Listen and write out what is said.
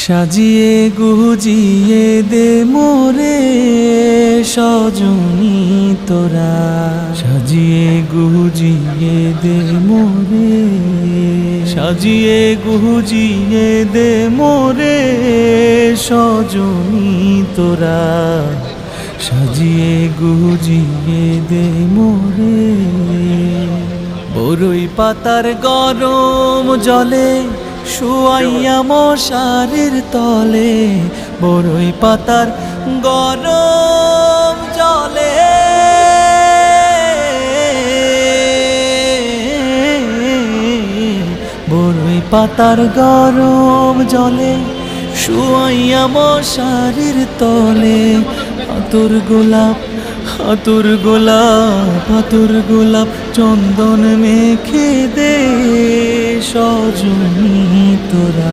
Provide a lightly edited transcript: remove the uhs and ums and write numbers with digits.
সাজিয়ে গুজিয়ে দে মোরে সজনী তোরা, সাজিয়ে গুজিয়ে দে মোরে, সাজিয়ে গুজিয়ে দে মোরে সজনী তোরা, সাজিয়ে গুজিয়ে দে মোরে। বরই পাতার গরম জলে শুয়াইয়া মশারির তলে, বরই পাতার গরম জলে, বরই পাতার গরম জলে শুয়াইয়া মশারির তলে। আতর গোলাপ, আতর গোলাপ, আতর গোলাপ চন্দন মেখে দে সজনী তোরা।